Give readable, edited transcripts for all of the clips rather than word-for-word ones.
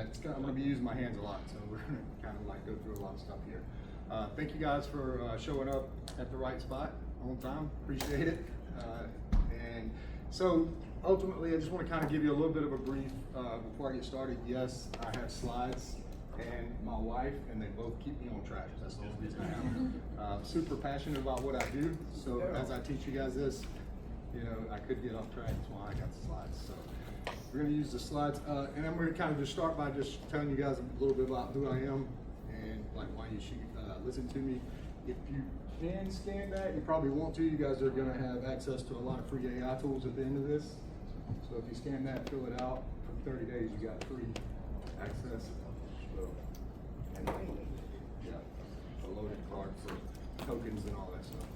that. I'm going to be using my hands a lot, so we're going to kind of like go through a lot of stuff here. Thank you guys for showing up at the right spot on time. Appreciate it. And so ultimately, I just want to kind of give you a little bit of a brief before I get started. Yes, I have slides and my wife, and they both keep me on track. That's the only reason I am. Super passionate about what I do. So as I teach you guys this, you know, I could get off track. That's why I got the slides. So we're going to use the slides, and I'm going to kind of just start by just telling you guys a little bit about who I am and like why you should listen to me. If you can scan that, you probably want to. You guys are going to have access to a lot of free AI tools at the end of this. So if you scan that, fill it out, for 30 days you got free access. So, and yeah, a loaded card for tokens and all that stuff.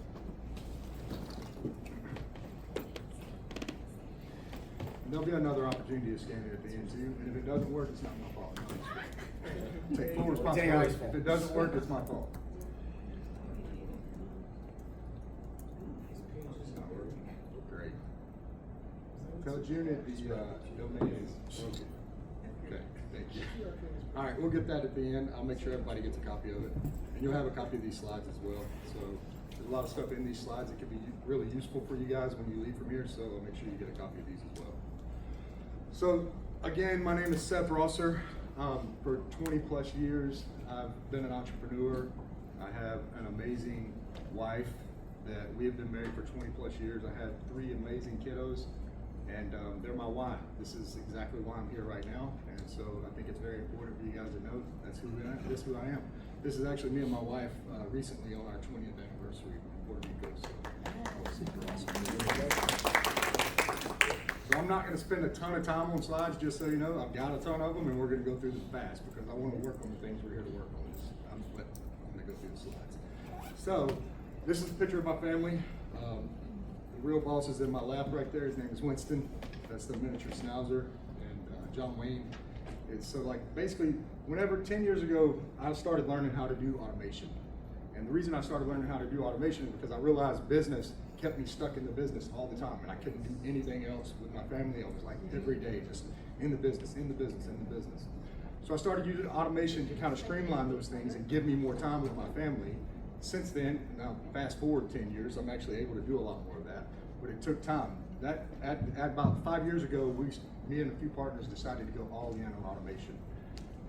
There'll be another opportunity to scan it at the end too, and if it doesn't work, it's not my fault. Take full responsibility. If it doesn't work, it's my fault. It's not working. Great. Tell June the domain is broken. Okay, thank you. All right, we'll get that at the end. I'll make sure everybody gets a copy of it. And you'll have a copy of these slides as well. So there's a lot of stuff in these slides that could be really useful for you guys when you leave from here, so I'll make sure you get a copy of these as well. So again, my name is Seth Rosser. For 20 plus years, I've been an entrepreneur. I have an amazing wife that we have been married for 20 plus years. I have 3 amazing kiddos, and they're my why. This is exactly why I'm here right now, and so I think it's very important for you guys to know that's who I am. This is who I am. This is actually me and my wife recently on our 20th anniversary in Puerto Rico. So super awesome. So I'm not going to spend a ton of time on slides, just so you know. I've got a ton of them, and we're going to go through them fast because I want to work on the things we're here to work on. I'm going to go through the slides. So this is a picture of my family. The real boss is in my lap right there. His name is Winston. That's the miniature schnauzer. And John Wayne. It's so like basically whenever 10 years ago I started learning how to do automation. And the reason I started learning how to do automation is because I realized business kept me stuck in the business all the time, and I couldn't do anything else with my family. I was like every day just in the business, in the business, in the business. So I started using automation to kind of streamline those things and give me more time with my family. Since then, now fast forward 10 years, I'm actually able to do a lot more of that, but it took time. That at about 5 years ago, me and a few partners decided to go all in on automation.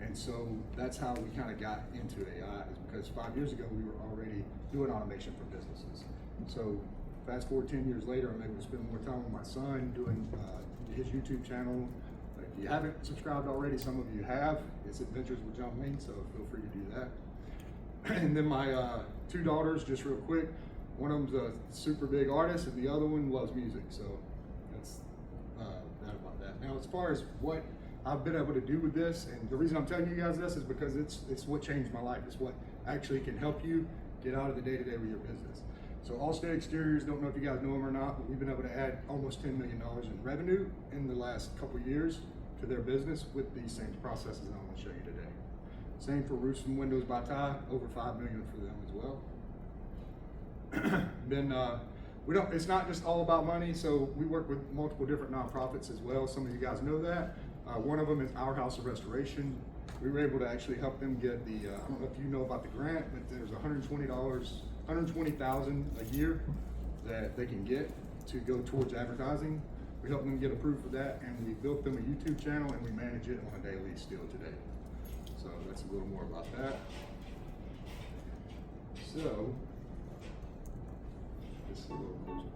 And so that's how we kind of got into AI, is because 5 years ago we were already doing automation for businesses. So fast forward 10 years later, I'm able to spend more time with my son doing his YouTube channel. If you haven't subscribed already, some of you have. It's Adventures with John Wayne, so feel free to do that. And then my 2 daughters, just real quick, one of them's a super big artist and the other one loves music, so that's that about that. Now, as far as what I've been able to do with this, and the reason I'm telling you guys this is because it's what changed my life. It's what actually can help you get out of the day-to-day with your business. So Allstate Exteriors, don't know if you guys know them or not, but we've been able to add almost $10 million in revenue in the last couple of years to their business with these same processes I'm going to show you today. Same for Roofs and Windows by Ty, over $5 million for them as well. Then it's not just all about money, so we work with multiple different nonprofits as well. Some of you guys know that. One of them is Our House of Restoration. We were able to actually help them get the, I don't know if you know about the grant, but there's $120,000 a year that they can get to go towards advertising. We helped them get approved for that, and we built them a YouTube channel, and we manage it on a daily still today. So that's a little more about that. So, this is a little closer.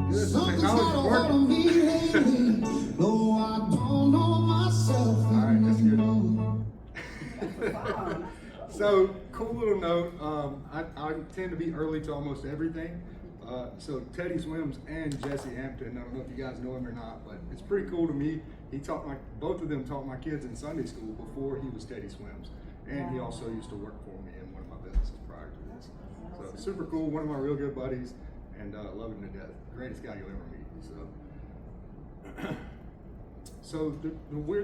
Good, the technology's working. Though I don't know myself. All right, that's good. So, cool little note. I tend to be early to almost everything. So Teddy Swims and Jesse Hampton, I don't know if you guys know him or not, but it's pretty cool to me. Both of them taught my kids in Sunday school before he was Teddy Swims. And he also used to work for me in one of my businesses prior to this. So super cool, one of my real good buddies, and love him to death. Greatest guy you'll ever meet. So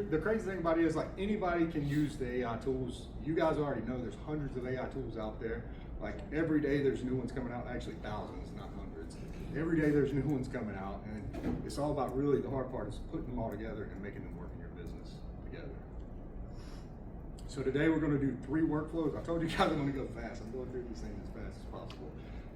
the crazy thing about it is, like, anybody can use the AI tools. You guys already know there's hundreds of AI tools out there. Like every day there's new ones coming out, actually thousands, not hundreds. Every day there's new ones coming out, and it's all about, really the hard part is putting them all together and making them work in your business together. So today we're gonna do 3 workflows. I told you guys I'm gonna go fast. I'm going through these things as fast as possible.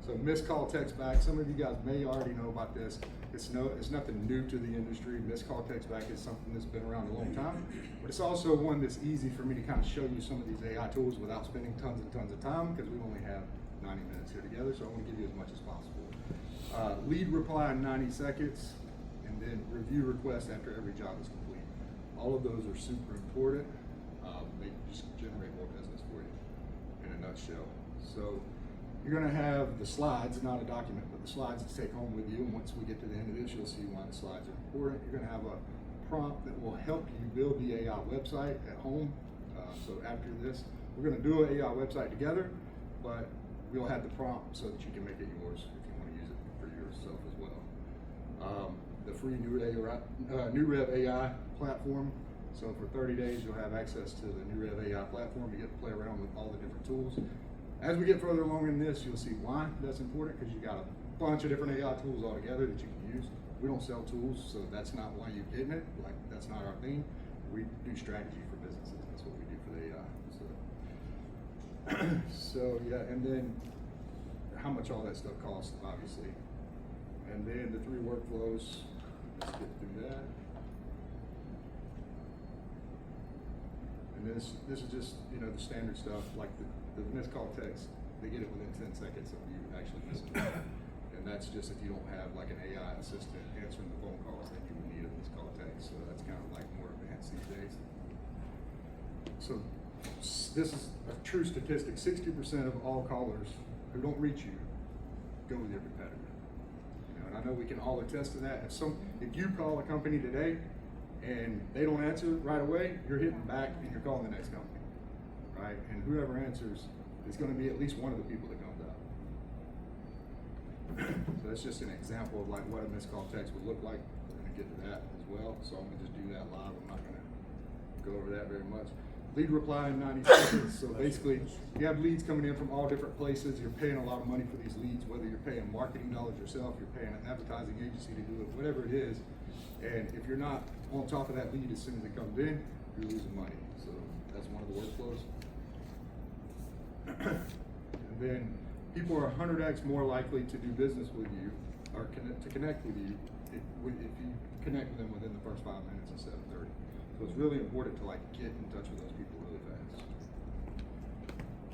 So missed call, text back. Some of you guys may already know about this. It's nothing new to the industry. Missed call, text back is something that's been around a long time, but it's also one that's easy for me to kind of show you some of these AI tools without spending tons and tons of time, because we only have 90 minutes here together, so I want to give you as much as possible. Lead reply in 90 seconds, and then review request after every job is complete. All of those are super important. They just generate more business for you in a nutshell. So you're going to have the slides, not a document, but the slides to take home with you. And once we get to the end of this, you'll see why the slides are important. You're going to have a prompt that will help you build the AI website at home. So after this, we're going to do an AI website together, but we'll have the prompt so that you can make it yours if you want to use it for yourself as well. The free new Rev AI platform. So for 30 days, you'll have access to the new Rev AI platform. You get to play around with all the different tools. As we get further along in this, you'll see why that's important, because you got a bunch of different AI tools all together that you can use. We don't sell tools, so that's not why you're getting it. Like, that's not our thing. We do strategy for businesses. That's what we do for the AI. So yeah, and then how much all that stuff costs, obviously. And then the 3 workflows. Let's get through that. And this is just, the standard stuff, like the missed call text. They get it within 10 seconds of you actually missing it. And that's just if you don't have like an AI assistant answering the phone calls, then you would need a missed call text. So that's kind of like more advanced these days. So this is a true statistic. 60% of all callers who don't reach you go with your competitor. And I know we can all attest to that. If you call a company today and they don't answer right away, you're hitting back and you're calling the next company, right? And whoever answers is going to be at least one of the people that comes out. So that's just an example of like what a missed call text would look like. We're going to get to that as well. So I'm going to just do that live. I'm not going to go over that very much. Lead reply in 90 seconds. So basically, you have leads coming in from all different places. You're paying a lot of money for these leads, whether you're paying marketing dollars yourself, you're paying an advertising agency to do it, whatever it is. And if you're not on top of that lead as soon as it comes in, you're losing money. So that's one of the workflows. And then people are 100x more likely to do business with you or to connect with you if you connect with them within the first 5 minutes instead of 30. So it's really important to like get in touch with those people really fast.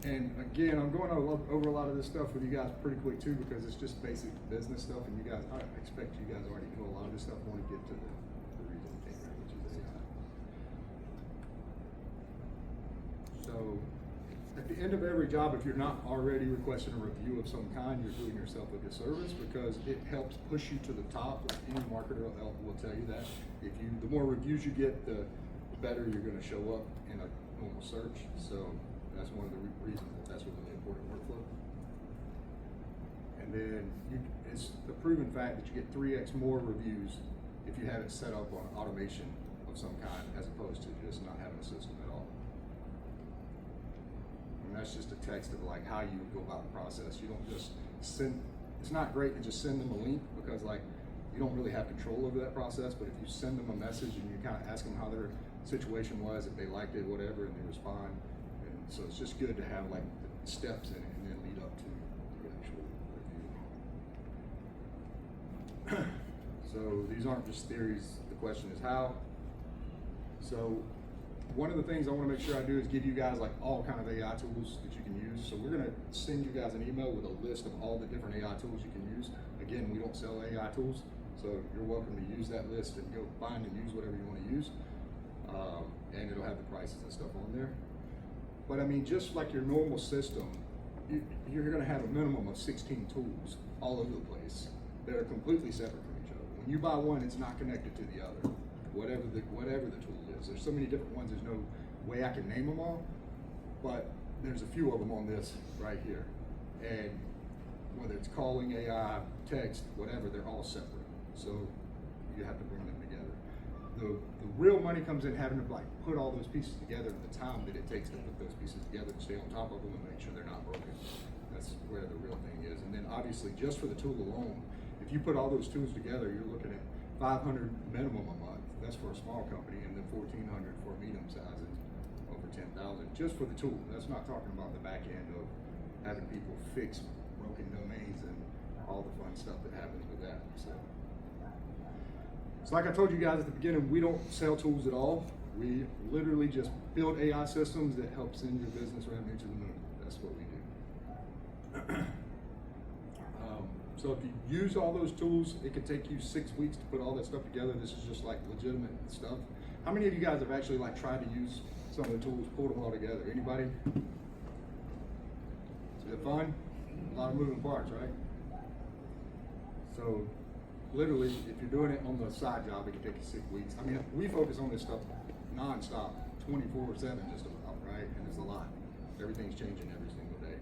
And again, I'm going over a lot of this stuff with you guys pretty quick too, because it's just basic business stuff, and you guys, I expect you guys already know a lot of this stuff. I want to get to the reason we came here, which is AI. So at the end of every job, if you're not already requesting a review of some kind, you're doing yourself a disservice, because it helps push you to the top. Like any marketer will tell you that. The more reviews you get, the better you're going to show up in a normal search. So that's one of the reasons that's a really important workflow. And then it's the proven fact that you get 3x more reviews if you have it set up on automation of some kind, as opposed to just not having a system at all. And that's just a text of like how you would go about the process. You don't just send. It's not great to just send them a link, because like you don't really have control over that process. But if you send them a message and you kind of ask them how their situation was, if they liked it, whatever, and they respond. So it's just good to have like the steps in it and then lead up to the actual review. So these aren't just theories, the question is how. So one of the things I want to make sure I do is give you guys like all kind of AI tools that you can use. So we're going to send you guys an email with a list of all the different AI tools you can use. Again, we don't sell AI tools, so you're welcome to use that list and go find and use whatever you want to use. And it'll have the prices and stuff on there. But I mean, just like your normal system, you're going to have a minimum of 16 tools all over the place that are completely separate from each other. When you buy one, it's not connected to the other, whatever the tool is. There's so many different ones, there's no way I can name them all, but there's a few of them on this right here. And whether it's calling AI, text, whatever, they're all separate. So you have to bring them together. The real money comes in having to like put all those pieces together, and the time that it takes to put those pieces together and stay on top of them and make sure they're not broken. That's where the real thing is. And then obviously just for the tool alone, if you put all those tools together, you're looking at 500 minimum a month. That's for a small company, and then 1,400 for medium sizes, over 10,000 just for the tool. That's not talking about the back end of having people fix broken domains and all the fun stuff that happens with that. So like I told you guys at the beginning, we don't sell tools at all. We literally just build AI systems that help send your business revenue to the moon. That's what we do. So if you use all those tools, it could take you 6 weeks to put all that stuff together. This is just like legitimate stuff. How many of you guys have actually like tried to use some of the tools, pulled them all together? Anybody? Is it fun? A lot of moving parts, right? So literally, if you're doing it on the side job, it can take you 6 weeks. I mean, we focus on this stuff non-stop, 24/7 just about, right? And it's a lot. Everything's changing every single day.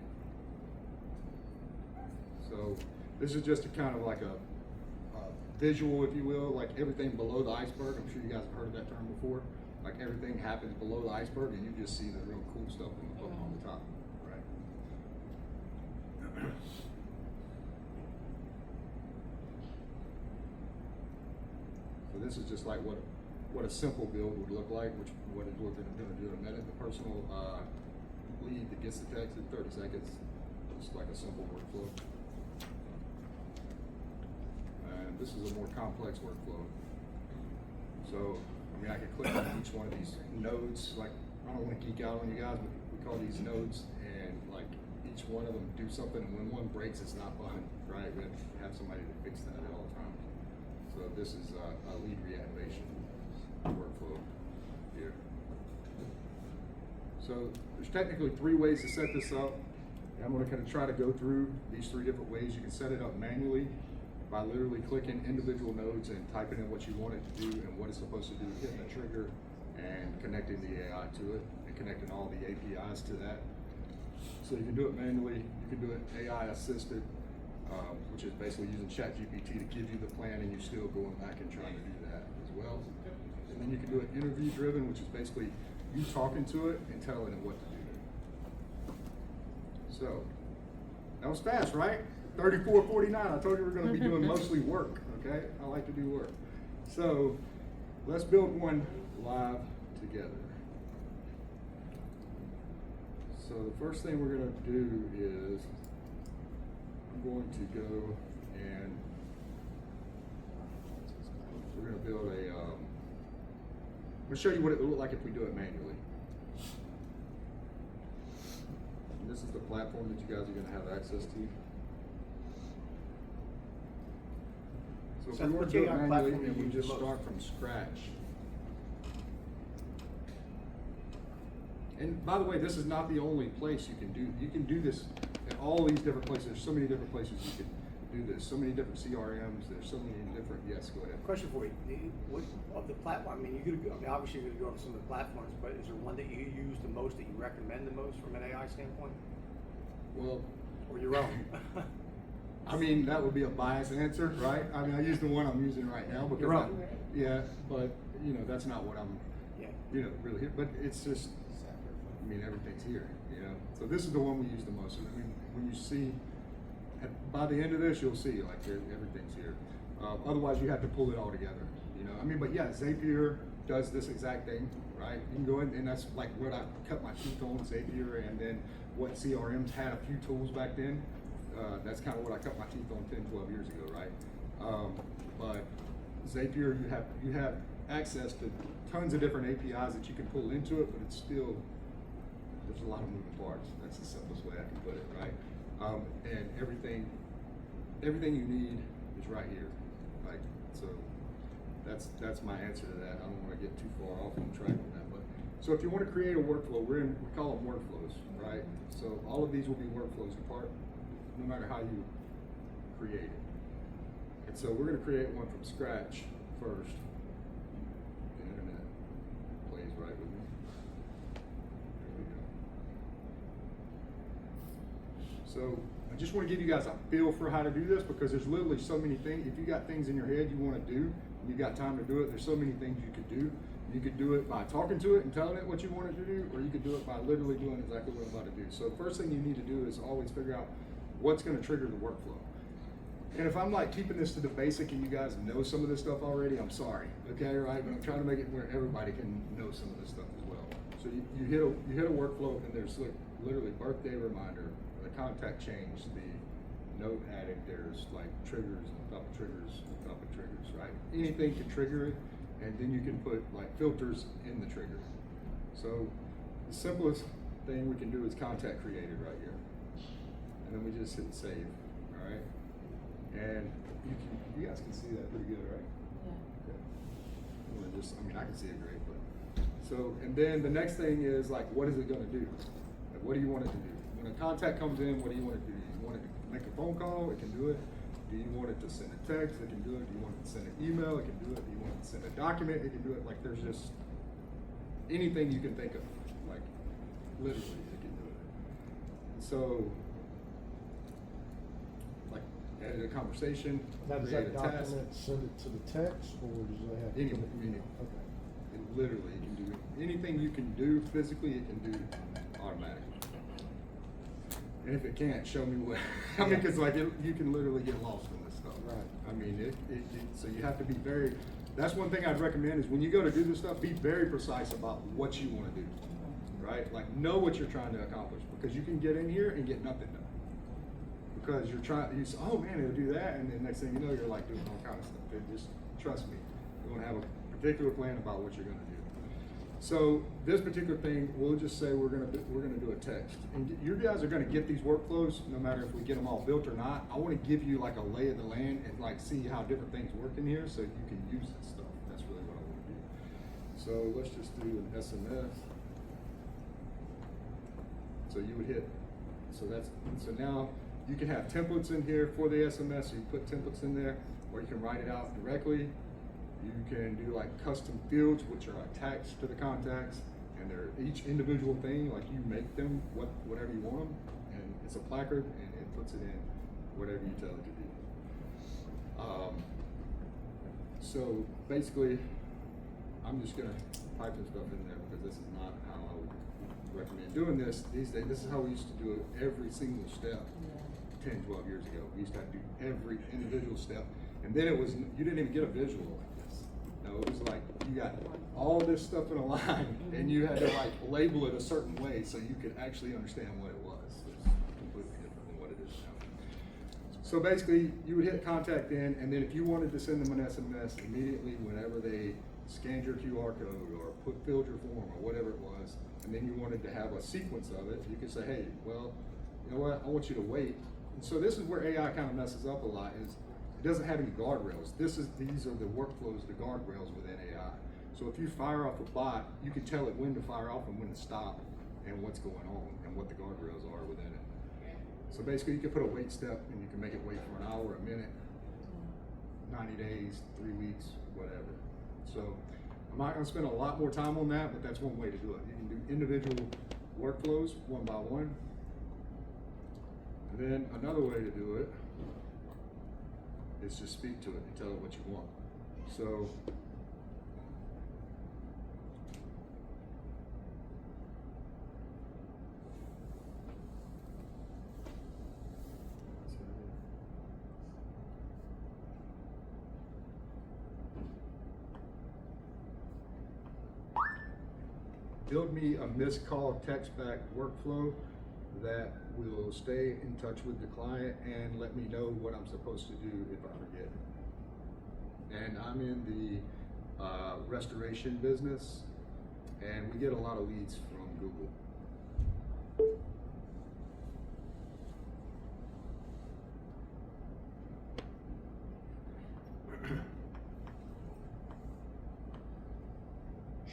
So this is just a kind of like a visual, if you will, like everything below the iceberg. I'm sure you guys have heard of that term before. Like everything happens below the iceberg, and you just see the real cool stuff on the top, right? So this is just like what a simple build would look like, which what we're going to do in a minute. The personal lead that gets the text in 30 seconds, just like a simple workflow. And this is a more complex workflow. So, I mean, I could click on each one of these nodes. Like, I don't want to geek out on you guys, but we call these nodes, and like each one of them do something. And when one breaks, it's not fun, right? We have somebody to fix that at all times. So this is a lead reactivation workflow here. So there's technically 3 ways to set this up. And I'm going to kind of try to go through these 3 different ways. You can set it up manually by literally clicking individual nodes and typing in what you want it to do and what it's supposed to do, hitting the trigger and connecting the AI to it and connecting all the APIs to that. So you can do it manually, you can do it AI assisted, which is basically using ChatGPT to give you the plan and you're still going back and trying to do that as well. And then you can do it interview driven, which is basically you talking to it and telling it what to do. So that was fast, right? 34:49. I told you we're going to be doing mostly work, okay? I like to do work. So let's build one live together. So the first thing we're going to do is I'm going to go and we're going to build a, I'm going to show you what it would look like if we do it manually. And this is the platform that you guys are going to have access to. So if we want to do it manually, and we just start from scratch. And by the way, this is not the only place you can do this in all these different places. There's so many different places you can do this. So many different CRMs. There's so many different. Yes, go ahead. Question for you: what of the platform? I mean, obviously you're going to go to some of the platforms, but is there one that you use the most, that you recommend the most from an AI standpoint? Well, or your own? I mean, that would be a biased answer, right? I mean, I use the one I'm using right now because yeah, but you know, that's not what I'm, really here. But it's just, I mean, everything's here, So this is the one we use the most. I mean, when you see, by the end of this, you'll see like everything's here. Otherwise, you have to pull it all together, I mean, but yeah, Zapier does this exact thing, right? You can go in, and that's like what I cut my teeth on, Zapier, and then what CRMs had a few tools back then. That's kind of what I cut my teeth on 10, 12 years ago, right? But Zapier, you have access to tons of different APIs that you can pull into it, but it's still, there's a lot of moving parts. That's the simplest way I can put it, right? And everything you need is right here, right? So that's my answer to that. I don't want to get too far off on track on that, but so if you want to create a workflow, we call them workflows, right? So all of these will be workflows apart, no matter how you create it. And so we're going to create one from scratch first. The internet plays right with me. There we go. So I just want to give you guys a feel for how to do this, because there's literally so many things. If you got things in your head you want to do, and you got time to do it, there's so many things you could do. You could do it by talking to it and telling it what you want it to do, or you could do it by literally doing exactly what I'm about to do. So the first thing you need to do is always figure out what's going to trigger the workflow. And if I'm like keeping this to the basic and you guys know some of this stuff already, I'm sorry, okay, right? But I'm trying to make it where everybody can know some of this stuff as well. So you hit a workflow, and there's like literally birthday reminder, the contact change, the note added, there's like triggers on top of triggers on top of triggers, right? Anything can trigger it, and then you can put like filters in the trigger. So the simplest thing we can do is contact created right here. And then we just hit save, all right? And you guys can see that pretty good, right? Yeah. Okay. I can see it great, but. So, and then the next thing is like, what is it gonna do? Like, what do you want it to do? When a contact comes in, what do you want it to do? You want it to make a phone call? It can do it. Do you want it to send a text? It can do it. Do you want it to send an email? It can do it. Do you want it to send a document? It can do it. Like, there's just anything you can think of. Like, literally, it can do it. So, like, edit a conversation, Now, does create that a task. document send it to the text, or does they have to? Any, put it- any, Okay. it literally can do anything you can do physically, it can do automatically. And if it can't, show me what. I mean, because like you can literally get lost in this stuff. Right. I mean, so you have to be very. That's one thing I'd recommend is when you go to do this stuff, be very precise about what you want to do. Right? Like know what you're trying to accomplish, because you can get in here and get nothing done. Because you're trying, you say, oh man, it'll do that, and then next thing you know, you're like doing all kind of stuff. Just trust me, you want to have a particular plan about what you're going to do. So this particular thing, we'll just say we're gonna do a text, and you guys are gonna get these workflows no matter if we get them all built or not. I want to give you like a lay of the land and like see how different things work in here, so you can use this stuff. That's really what I want to do. So let's just do an SMS. So you would hit. So now you can have templates in here for the SMS. So you put templates in there, or you can write it out directly. You can do like custom fields, which are attached to the contacts, and they're each individual thing. Like you make them whatever you want them, and it's a placard, and it puts it in whatever you tell it to do. So basically, I'm just gonna type some stuff in there because this is not how I would recommend doing this these days. This is how we used to do it every single step 10, 12 years ago. We used to have to do every individual step, and then it was you didn't even get a visual. No, it was like you got all this stuff in a line, and you had to like label it a certain way so you could actually understand what it was. It's completely different than what it is now. So basically, you would hit contact in, and then if you wanted to send them an SMS immediately whenever they scanned your QR code or filled your form or whatever it was, and then you wanted to have a sequence of it, you could say, hey, well, you know what, I want you to wait. And so this is where AI kind of messes up a lot is it doesn't have any guardrails. These are the workflows, the guardrails within AI. So if you fire off a bot, you can tell it when to fire off and when to stop and what's going on and what the guardrails are within it. So basically you can put a wait step and you can make it wait for an hour, a minute, 90 days, 3 weeks, whatever. So I'm not gonna spend a lot more time on that, but that's one way to do it. You can do individual workflows one by one. And then another way to do it is just speak to it and tell it what you want. So build me a missed call text back workflow that will stay in touch with the client and let me know what I'm supposed to do if I forget. And I'm in the restoration business, and we get a lot of leads from Google.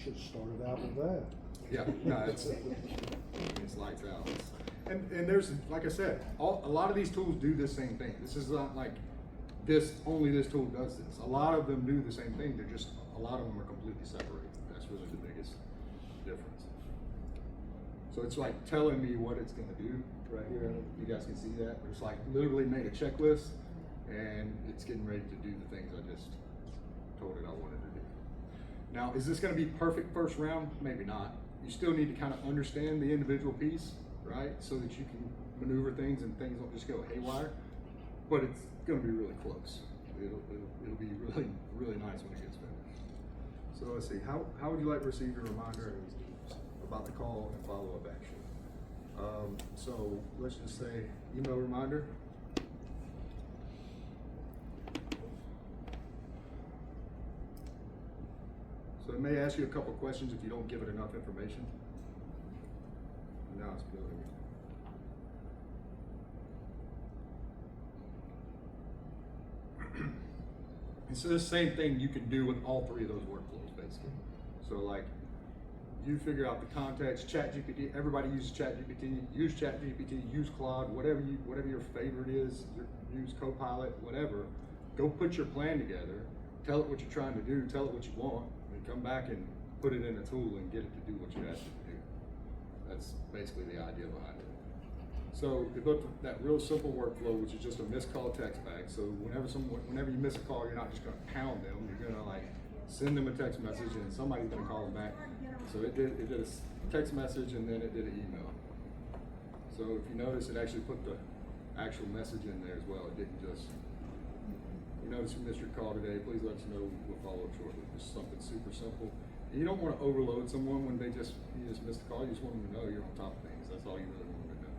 Should have started out with that. Yeah, no, it's lights out. And there's, like I said, a lot of these tools do the same thing. This is not like only this tool does this. A lot of them do the same thing. They're just, a lot of them are completely separated. That's really the biggest difference. So it's like telling me what it's gonna do right here. You guys can see that. It's like literally made a checklist, and it's getting ready to do the things I just told it I wanted to do. Now, is this going to be perfect first round? Maybe not. You still need to kind of understand the individual piece, right? So that you can maneuver things and things don't just go haywire. But it's going to be really close. It'll be really, really nice when it gets finished. So let's see, how would you like to receive your reminder about the call and follow-up action? So let's just say email reminder. So it may ask you a couple questions if you don't give it enough information. Now it's building it. And so the same thing you can do with all three of those workflows, basically. So like, you figure out the context, ChatGPT, everybody uses ChatGPT, use ChatGPT, use Claude, whatever your favorite is, use Copilot, whatever. Go put your plan together, tell it what you're trying to do, tell it what you want, and come back and put it in a tool and get it to do what you asked it to do. That's basically the idea behind it. So we built that real simple workflow, which is just a missed call text back. So whenever you miss a call, you're not just gonna pound them, you're gonna like send them a text message and somebody's gonna call them back. So it did a text message and then it did an email. So if you notice, it actually put the actual message in there as well. It didn't just, you notice you missed your call today, please let us know, we'll follow up shortly. Just something super simple. And you don't want to overload someone when you just missed a call. You just want them to know you're on top of things. That's all you really want them to know.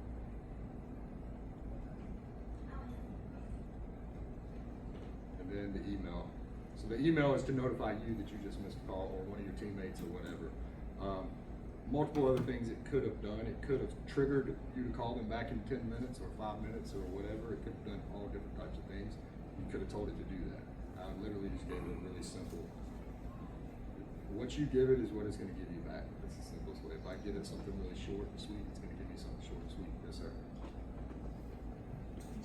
And then the email. So the email is to notify you that you just missed a call, or one of your teammates or whatever. Multiple other things it could have done. It could have triggered you to call them back in 10 minutes or 5 minutes or whatever. It could have done all different types of things. You could have told it to do that. I literally just gave it a really simple, what you give it is what it's going to give you back. That's the simplest way. If I give it something really short and sweet, it's going to give me something short and sweet. Yes, sir.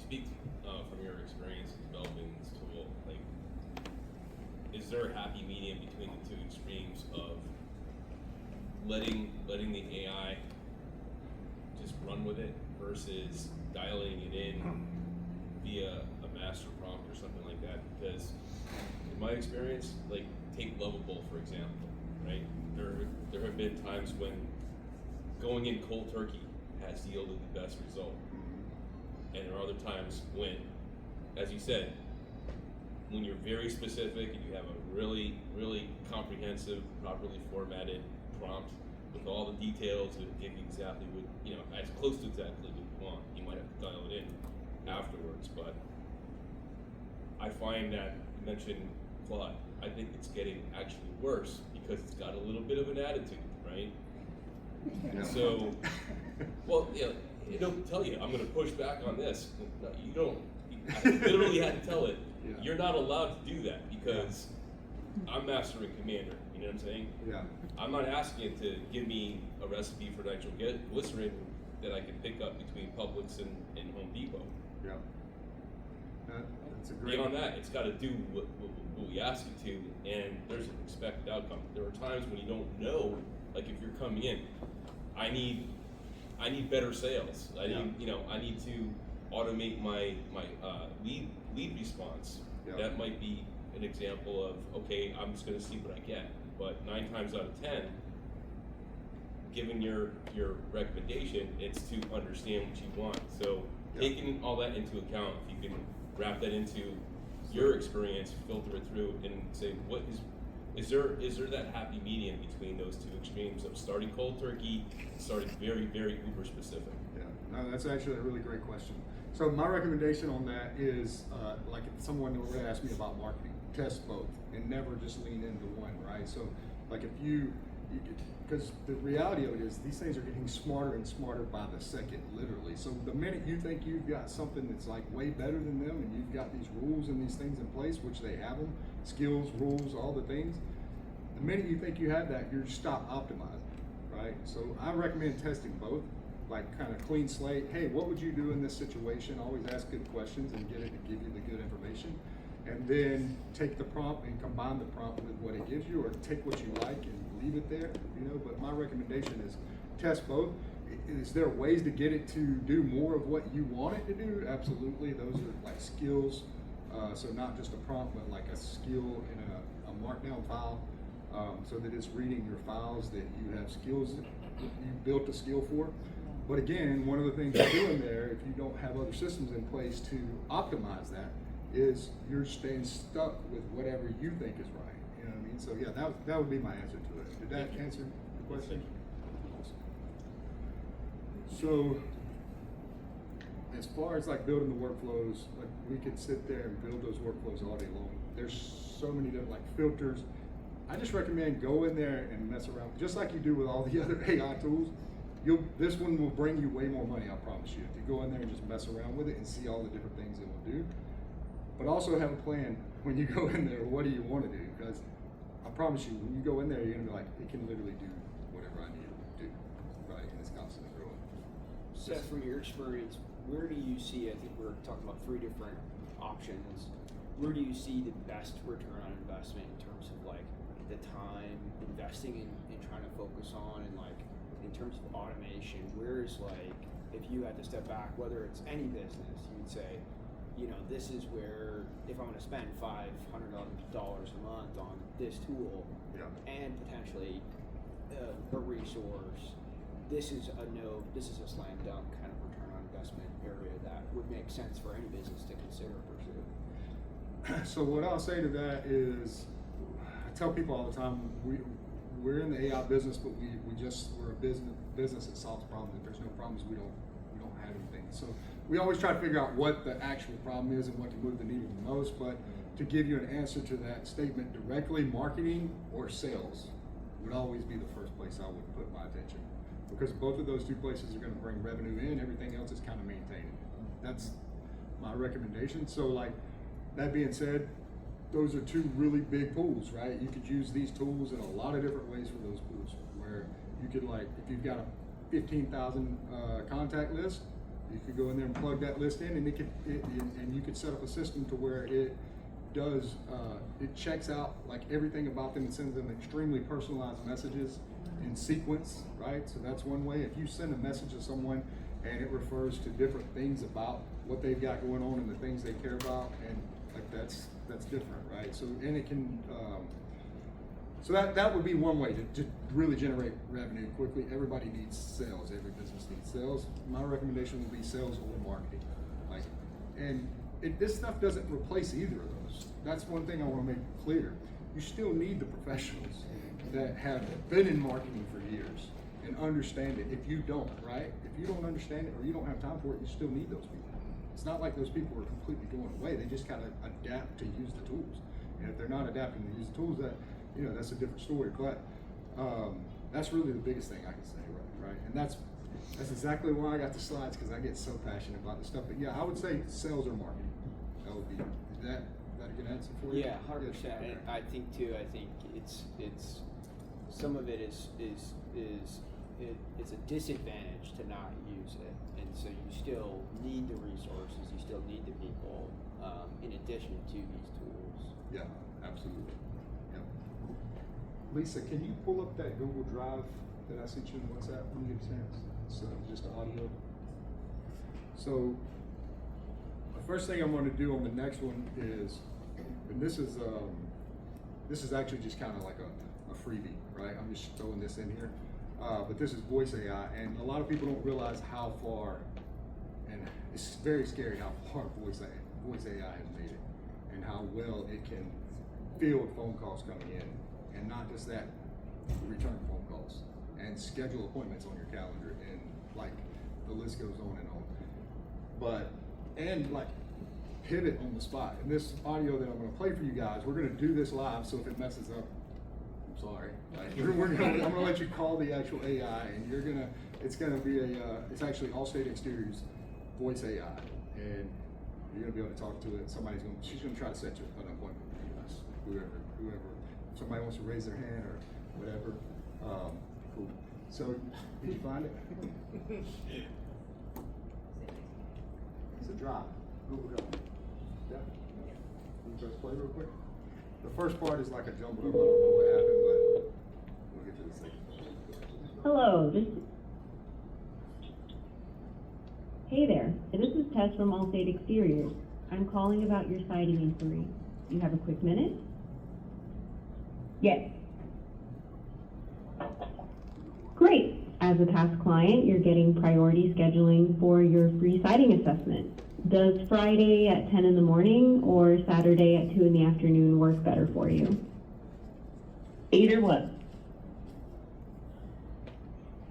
Speak from your experience in developing this tool. Like, is there a happy medium between the two extremes of letting the AI just run with it versus dialing it in via a master prompt or something like that? Because in my experience, like, take Lovable for example, right? There have been times when going in cold turkey has yielded the best result, and there are other times when, as you said, when you're very specific and you have a really, really comprehensive, properly formatted prompt with all the details that give you exactly what, you know, as close to exactly what you want. You might have to dial it in afterwards, but I find that, you mentioned Claude, I think it's getting actually worse because it's got a little bit of an attitude, right? Yeah. So, well, yeah, it'll tell you, I'm going to push back on this. No, you don't. I literally had to tell it, Yeah. you're not allowed to do that because I'm master and commander. You know what I'm saying? Yeah. I'm not asking it to give me a recipe for nitroglycerin that I can pick up between Publix and Home Depot. Yeah. That's a great. Beyond that, it's got to do what we ask it to, and there's an expected outcome. There are times when you don't know, like if you're coming in, I need better sales. I need to automate my lead response. Yeah. That might be an example of, okay, I'm just going to see what I get. But 9 times out of 10, given your recommendation, it's to understand what you want. So taking all that into account, if you can wrap that into your experience, filter it through, and say, what is there that happy medium between those two extremes of starting cold turkey and starting very, very uber specific? Yeah, no, that's actually a really great question. So my recommendation on that is, like if someone were to ask me about marketing, test both and never just lean into one, right? So like if because the reality of it is these things are getting smarter and smarter by the second, literally. So the minute you think you've got something that's like way better than them and you've got these rules and these things in place, which they have them, skills, rules, all the things, the minute you think you have that, you're stop optimizing, right? So I recommend testing both, like kind of clean slate. Hey, what would you do in this situation? Always ask good questions and get it to give you the good information. And then take the prompt and combine the prompt with what it gives you, or take what you like and leave it there, you know. But my recommendation is test both. Is there ways to get it to do more of what you want it to do? Absolutely. Those are like skills. So not just a prompt, but like a skill in a markdown file, so that it's reading your files that you have skills that you built a skill for. But again, one of the things you're doing there, if you don't have other systems in place to optimize that, is you're staying stuck with whatever you think is right. You know what I mean? So yeah, that would be my answer to it. Did that answer the question? Awesome. So as far as like building the workflows, like we could sit there and build those workflows all day long. There's so many different like filters. I just recommend go in there and mess around, just like you do with all the other AI tools. This one will bring you way more money, I promise you. If you go in there and just mess around with it and see all the different things it will do. But also have a plan when you go in there, what do you want to do? Because I promise you, when you go in there, you're gonna be like, it can literally do whatever I need it to do, right? And it's constantly growing. Seth, from your experience, where do you see, I think we're talking about 3 different options, where do you see the best return on investment in terms of like the time investing in trying to focus on, and like in terms of automation, where's like, if you had to step back, whether it's any business, you would say, you know, this is where, if I'm gonna spend $500 a month on this tool, Yeah. and potentially a resource, this is a slam dunk kind of return on investment area that would make sense for any business to consider or pursue. So what I'll say to that is, I tell people all the time, we're in the AI business, but we're a business that solves problems. If there's no problems, we don't have anything. So we always try to figure out what the actual problem is and what can move the needle the most. But to give you an answer to that statement directly, marketing or sales would always be the first place I would put my attention, because both of those 2 places are going to bring revenue in. Everything else is kind of maintaining. That's my recommendation. So like, that being said, those are 2 really big pools, right? You could use these tools in a lot of different ways for those pools, where you could, like, if you've got a 15,000 contact list, you could go in there and plug that list in, and and you could set up a system to where it does, it checks out like everything about them and sends them extremely personalized messages in sequence, right? So that's one way. If you send a message to someone and it refers to different things about what they've got going on and the things they care about, and like that's different, right? So, and it can, so that would be one way to really generate revenue quickly. Everybody needs sales. Every business needs sales. My recommendation would be sales or marketing. Like, and this stuff doesn't replace either of those. That's one thing I want to make clear. You still need the professionals that have been in marketing for years and understand it. If you don't, right? If you don't understand it or you don't have time for it, you still need those people. It's not like those people are completely going away. They just gotta adapt to use the tools. And if they're not adapting to use the tools, that's a different story. But that's really the biggest thing I can say, right? And that's exactly why I got the slides, because I get so passionate about this stuff. But yeah, I would say sales or marketing. That would be that a good answer for you? Yeah, 100%. And I think it's some of it is it's a disadvantage to not use it, and so you still need the resources, you still need the people, in addition to these tools. Yeah, absolutely. Yeah. Lisa, can you pull up that Google Drive that I sent you in WhatsApp when you get a chance? So just the audio. So the first thing I'm going to do on the next one is, and this is actually just kind of like a freebie, right? I'm just throwing this in here. But this is voice AI, and a lot of people don't realize how far, and it's very scary how far voice AI has made it, and how well it can field phone calls coming in, and not just that, return phone calls, and schedule appointments on your calendar, and like the list goes on and on. And like pivot on the spot. And this audio that I'm going to play for you guys, we're going to do this live, so if it messes up, sorry. I'm gonna let you call the actual AI, and it's gonna be it's actually Allstate Exteriors voice AI, and you're gonna be able to talk to it. She's gonna try to set you an appointment with you guys, whoever. If somebody wants to raise their hand or whatever. Cool. So, did you find it? It's a drive. Google Drive. Yeah. Can you press play real quick? The first part is like a jumbled up. I don't know what happened, but we'll get to the second. Hello, Hey there, this is Tess from Allstate Exteriors. I'm calling about your siding inquiry. You have a quick minute? Yes. Great. As a past client, you're getting priority scheduling for your free siding assessment. Does Friday at 10 in the morning or Saturday at 2 in the afternoon work better for you? Either one.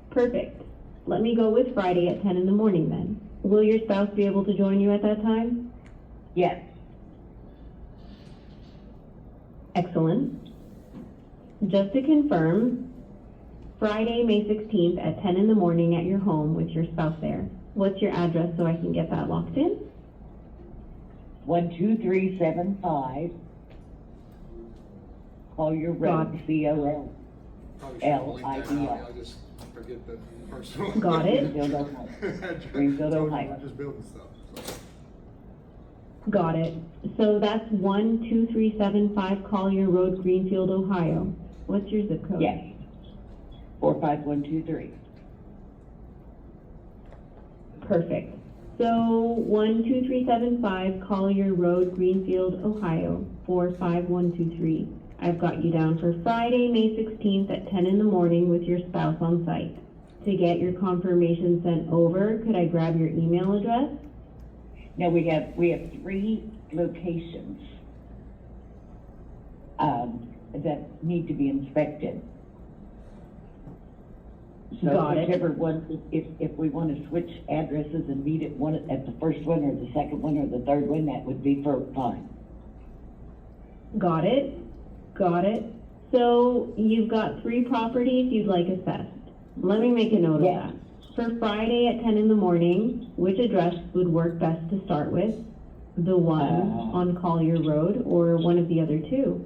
Perfect. Let me go with Friday at 10 in the morning then. Will your spouse be able to join you at that time? Yes. Excellent. Just to confirm, Friday, May 16th at 10 in the morning at your home with your spouse there. What's your address so I can get that locked in? 12375 Collier Road, Got- COL. Probably should have linked that LIDL. out. I just forget the personal. Got it. Greenfield, Ohio. address. Greenfield, So Ohio. We're just building stuff. So. Got it. So that's 12375 Collier Road, Greenfield, Ohio. What's your zip code? Yes. 45123. Perfect. So 12375 Collier Road, Greenfield, Ohio, 45123. I've got you down for Friday, May 16th at 10 in the morning with your spouse on site. To get your confirmation sent over, could I grab your email address? Now we have 3 locations that need to be inspected. So Got it. whichever one, if we want to switch addresses and meet at the first one or the second one or the third one, that would be fine. Got it. Got it. So you've got 3 properties you'd like assessed. Let me make a note Yes. of that. For Friday at 10 in the morning, which address would work best to start with? The one on Collier Road or one of the other 2?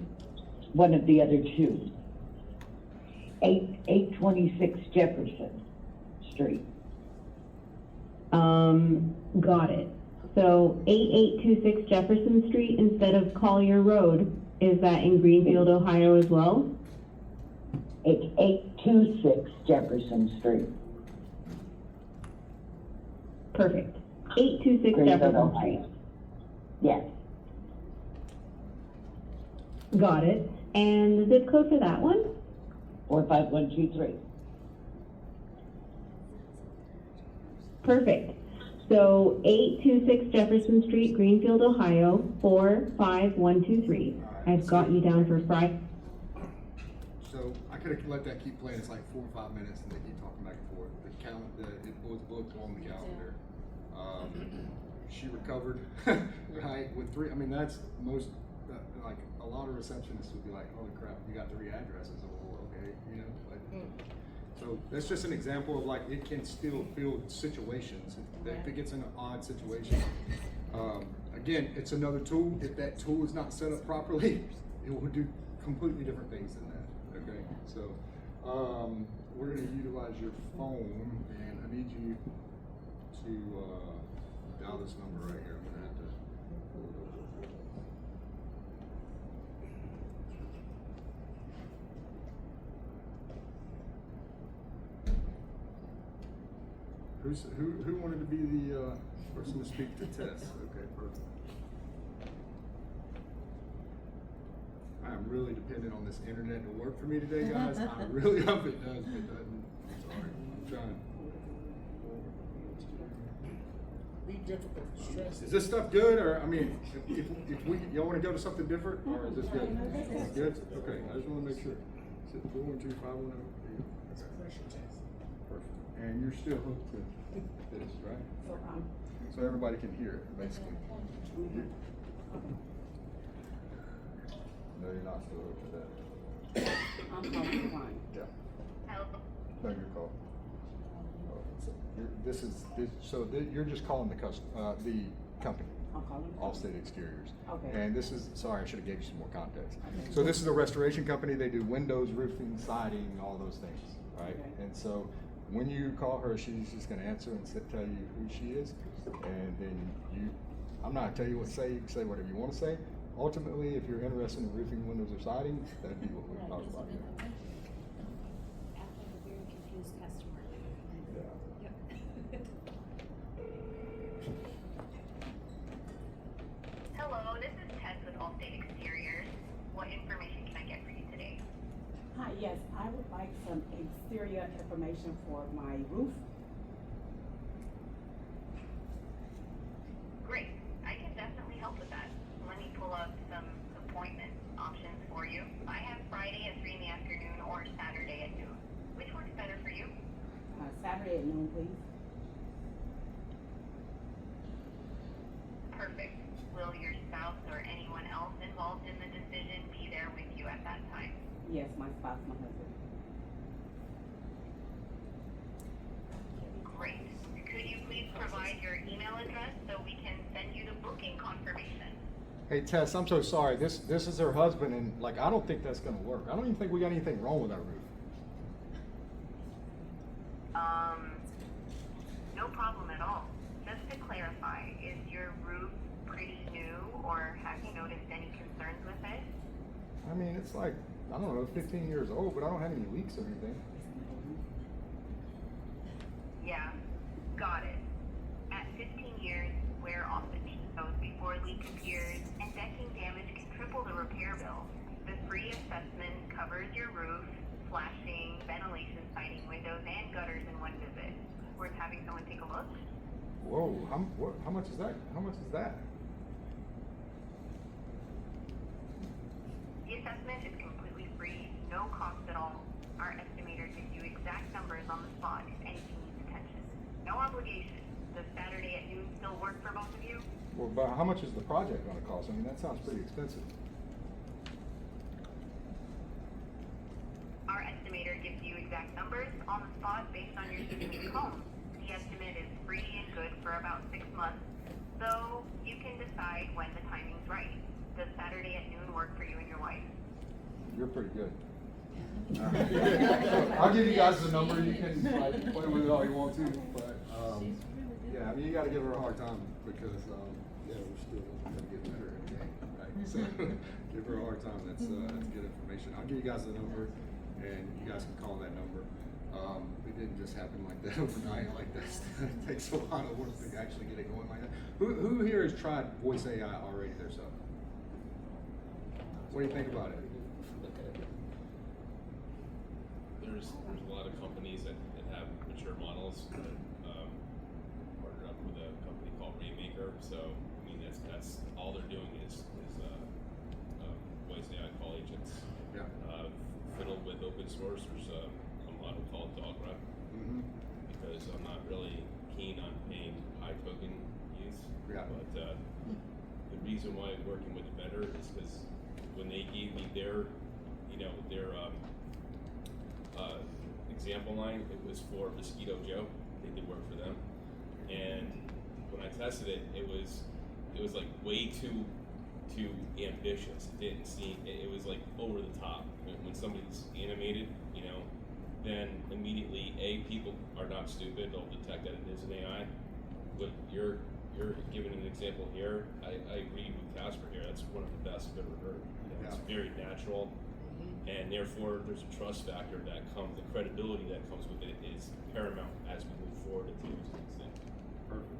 One of the other 2. 826 Jefferson Street. Got it. So 8826 Jefferson Street instead of Collier Road, is that in Greenfield, Ohio as well? It's 826 Jefferson Street. Perfect. 826 Greenfield, Jefferson Street. Ohio. Yes. Got it. And the zip code for that one? 45123. Perfect. So 826 Jefferson Street, Greenfield, Ohio, 45123. I've got you down for Friday. So I could have let that keep playing. It's like 4 or 5 minutes, and they keep talking back and forth. The calendar, it was booked on the calendar. She recovered, right? With 3. I mean, that's most. Like a lot of receptionists would be like, "Holy crap, you got 3 addresses." Oh, okay, you know. Like, so that's just an example of like it can still fill situations if it gets in an odd situation. Again, it's another tool. If that tool is not set up properly, it will do completely different things than that. Okay, so we're going to utilize your phone, and I need you to dial this number right here. I'm going to have to. Who wanted to be the person to speak to Tess? Okay, perfect. I am really dependent on this internet to work for me today, guys. I really hope it does. If it doesn't, I'm sorry. I'm trying. Be difficult, stress. Is this stuff good, or I mean, if y'all want to go to something different, or is this good? It's good. Okay, I just want to make sure. Is it 412-510? It's a pressure test. Perfect. And you're still hooked to this, right? So everybody can hear it, basically. No, you're not still hooked to that. I'm calling the line. Yeah. No, you're calling. So you're just calling the company. I'm calling. Allstate Exteriors. Okay. And this is, sorry, I should have gave you some more context. Okay. So this is a restoration company. They do windows, roofing, siding, all those things, right? Okay. And so when you call her, she's just gonna answer and tell you who she is. And then I'm not gonna tell you what to say. You can say whatever you want to say. Ultimately, if you're interested in roofing, windows, or siding, that'd be what we talk about here. Act like a very confused customer. Yeah. Yep. Hello, this is Tess with Allstate Exteriors. What information can I get for you today? some exterior information for my roof. Great. I can definitely help with that. Let me pull up some appointment options for you. I have Friday at 3 in the afternoon or Saturday at noon. Which works better for you? Saturday at noon, please. Perfect. Will your spouse or anyone else involved in the decision be there with you at that time? Yes, my spouse, my husband. Great. Could you please provide your email address so we can send you the booking confirmation? Hey Tess, I'm so sorry. This is her husband, and like I don't think that's gonna work. I don't even think we got anything wrong with our roof. No problem at all. Just to clarify, is your roof pretty new, or have you noticed any concerns with it? I mean, it's like, I don't know, 15 years old, but I don't have any leaks or anything. Yeah, got it. At 15 years, wear off the cheap goes before a leak appears, and decking damage can triple the repair bill. The free assessment covers your roof, flashing, ventilation, siding, windows, and gutters in one visit. Worth having someone take a look? Whoa, how much is that? How much is that? The assessment is completely free, no cost at all. Our estimator gives you exact numbers on the spot if anything needs attention. No obligation. Does Saturday at noon still work for both of you? Well, but how much is the project gonna cost? I mean, that sounds pretty expensive. Our estimator gives you exact numbers on the spot based on your specific home. The estimate is free and good for about 6 months, so you can decide when the timing's right. Does Saturday at noon work for you and your wife? You're pretty good. I'll give you guys the number. You can like play with it all you want to, but yeah, I mean you got to give her a hard time because yeah, we're still going to get better at the game, right? So give her a hard time. That's good information. I'll give you guys the number, and you guys can call that number. It didn't just happen like that overnight. Like that, it takes a lot of work to actually get it going like that. Who here has tried voice AI already themselves? What do you think about it? There's a lot of companies that have mature models that partner up with a company called Raymaker. So I mean that's all they're doing is voice AI call agents. Yeah. Fiddled with open source. There's a model called Dogra because I'm not really keen on paying high token use. Yeah. But the reason why I'm working with the vendor is because when they gave me their example line, it was for Mosquito Joe. They did work for them, and when I tested it, it was like way too ambitious. It didn't seem. It was like over the top. When somebody's animated, then immediately people are not stupid. They'll detect that it is an AI. But you're giving an example here. I agree with Casper here. That's one of the best I've ever heard. It's very natural. And therefore, there's a trust factor that comes, the credibility that comes with it is paramount as we move forward into these things. Perfect.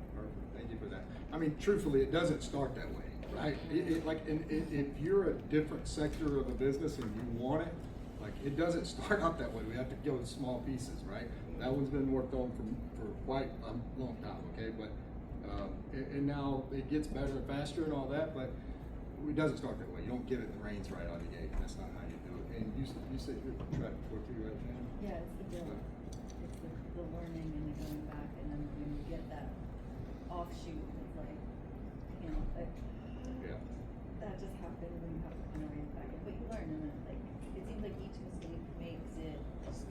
Thank you for that. I mean, truthfully, it doesn't start that way, right? If you're a different sector of a business and you want it, like it doesn't start out that way. We have to go in small pieces, right? That one's been worked on for quite a long time, okay? But and now it gets better and faster and all that, but it doesn't start that way. You don't give it the reins right out of the gate. That's not how you do it. And you said you tried to work through right now? Yeah, it's the build. It's the learning and the going back, and then when you get that offshoot, it's like, Yeah. that just happened when you have to kind of rein it back in. But you learn, and then it seems like each mistake makes it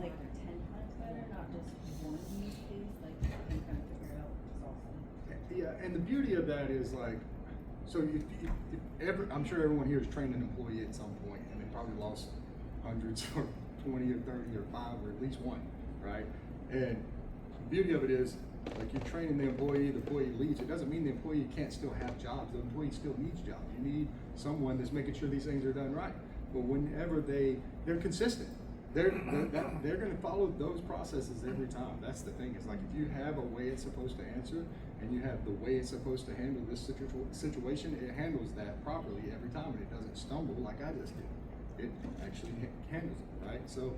like 10 times better, not just one use case. Like you can kind of figure it out, which is awesome. Yeah, and the beauty of that is like, so I'm sure everyone here has trained an employee at some point, and they probably lost hundreds or 20 or 30 or 5 or at least one, right? And the beauty of it is, like you're training the employee leaves. It doesn't mean the employee can't still have jobs. The employee still needs jobs. You need someone that's making sure these things are done right. But whenever they're consistent, they're going to follow those processes every time. That's the thing. It's like if you have a way it's supposed to answer, and you have the way it's supposed to handle this situation, it handles that properly every time, and it doesn't stumble like I just did. It actually handles it, right? So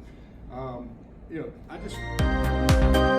I just